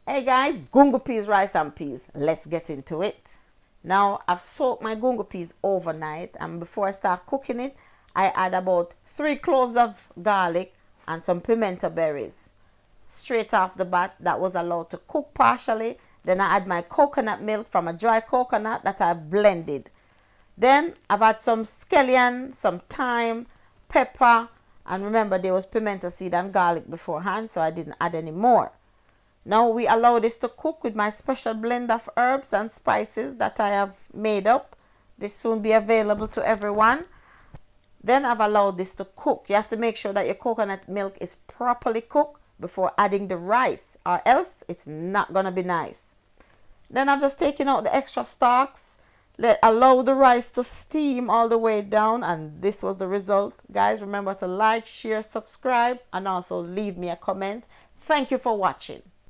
Hey guys, gungo peas, rice and peas. Let's get into it. Now I've soaked my gungo peas overnight, and before I start cooking it, I add about 3 cloves of garlic and some pimento berries. Straight off the bat, that was allowed to cook partially. Then I add my coconut milk from a dry coconut that I've blended. Then I've had some scallion, some thyme, pepper, and remember there was pimento seed and garlic beforehand, so I didn't add any more. Now we allow this to cook with my special blend of herbs and spices that I have made up. This soon be available to everyone. Then I've allowed this to cook. You have to make sure that your coconut milk is properly cooked before adding the rice, or else it's not gonna be nice. Then I've just taken out the extra stalks. Allow the rice to steam all the way down, and this was the result. Guys, remember to like, share, subscribe, and also leave me a comment. Thank you for watching.